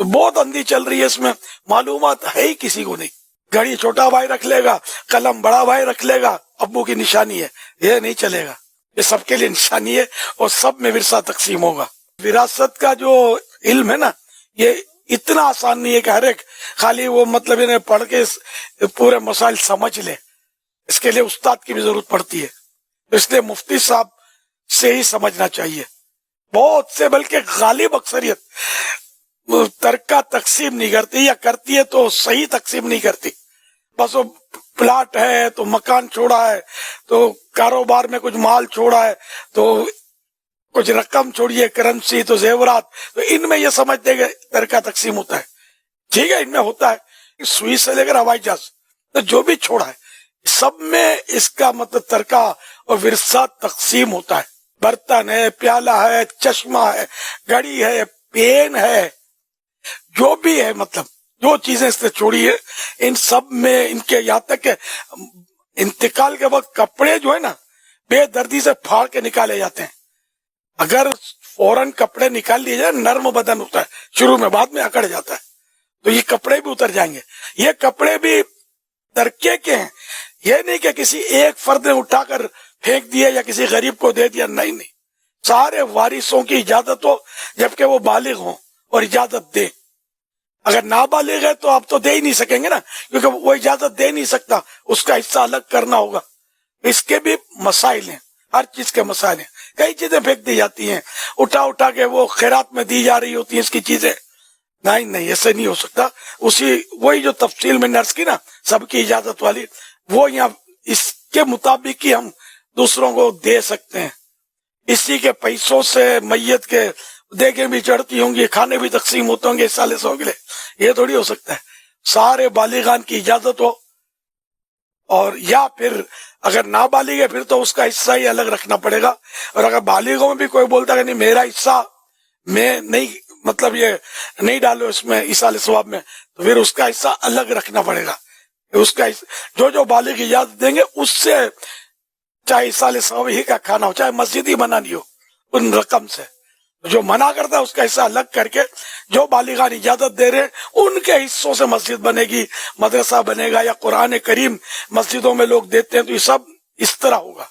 تو بہت اندھی چل رہی ہے، اس میں معلومات ہے ہی کسی کو نہیں. گھڑی چھوٹا بھائی رکھ لے گا، قلم بڑا بھائی رکھ لے گا، ابو کی نشانی ہے، یہ نہیں چلے گا. یہ سب کے لیے نشانی ہے اور سب میں ورثہ تقسیم ہوگا. وراثت کا جو علم ہے نا، یہ اتنا آسان نہیں ہے کہ ہر ایک خالی وہ مطلب انہیں پڑھ کے پورے مسائل سمجھ لے. اس کے لیے استاد کی بھی ضرورت پڑتی ہے. اس لیے مفتی صاحب سے ہی سمجھنا چاہیے. بہت سے بلکہ غالب اکثریت ترکہ تقسیم نہیں کرتی، یا کرتی ہے تو صحیح تقسیم نہیں کرتی. بس وہ پلاٹ ہے تو مکان چھوڑا ہے، تو کاروبار میں کچھ مال چھوڑا ہے، تو کچھ رقم چھوڑی ہے، کرنسی تو زیورات، تو ان میں یہ سمجھتے کہ ترکہ تقسیم ہوتا ہے. ٹھیک ہے، ان میں ہوتا ہے. سوئی سے لے کر ہوائی جہاز تو جو بھی چھوڑا ہے سب میں اس کا مطلب ترکہ اور ورثہ تقسیم ہوتا ہے. برتن ہے، پیالہ ہے، چشمہ ہے، گھڑی ہے، پین ہے، جو بھی ہے، مطلب جو چیزیں اس نے چھوڑی ہے، ان سب میں ان کے یہاں تک کہ انتقال کے وقت کپڑے جو ہے نا بے دردی سے پھاڑ کے نکالے جاتے ہیں. اگر فوراً کپڑے نکال لیے جائے، نرم بدن ہوتا ہے شروع میں، بعد میں اکڑ جاتا ہے، تو یہ کپڑے بھی اتر جائیں گے. یہ کپڑے بھی ترکے کے ہیں، یہ نہیں کہ کسی ایک فرد نے اٹھا کر پھینک دیا یا کسی غریب کو دے دیا. نہیں، سارے وارثوں کی اجازت ہو جبکہ وہ بالغ ہوں اور اجازت دیں. اگر نابالغ ہے تو آپ تو دے ہی نہیں سکیں گے نا، کیونکہ وہ اجازت دے نہیں سکتا، اس کا حصہ الگ کرنا ہوگا. اس کے بھی مسائل ہیں، ہر چیز کے مسائل ہیں. کئی چیزیں پھینک دی جاتی ہیں، اٹھا کے وہ خیرات میں دی جا رہی ہوتی ہیں اس کی چیزیں. نہیں، ایسے نہیں ہو سکتا. وہی جو تفصیل میں نرس کی نا، سب کی اجازت والی، وہ یہاں اس کے مطابق ہی ہم دوسروں کو دے سکتے ہیں. اسی کے پیسوں سے میت کے دیگیں بھی چڑھتی ہوں گی، کھانے بھی تقسیم ہوتے ہوں گے سالسوں کے لیے. یہ تھوڑی ہو سکتا ہے. سارے بالغان کی اجازت ہو، اور یا پھر اگر نابالغ ہے پھر تو اس کا حصہ ہی الگ رکھنا پڑے گا. اور اگر بالغوں میں بھی کوئی بولتا کہ نہیں میرا حصہ میں نہیں، مطلب یہ نہیں ڈالو اس میں ایصال ثواب میں، تو پھر اس کا حصہ الگ رکھنا پڑے گا. اس کا جو بالغ اجازت دیں گے اس سے، چاہے ایصال ثواب ہی کا کھانا ہو، چاہے مسجد ہی بنانی ہو، ان رقم سے. جو منع کرتا ہے اس کا حصہ الگ کر کے، جو بالغان اجازت دے رہے ہیں ان کے حصوں سے مسجد بنے گی، مدرسہ بنے گا، یا قرآن کریم مسجدوں میں لوگ دیتے ہیں، تو یہ سب اس طرح ہوگا.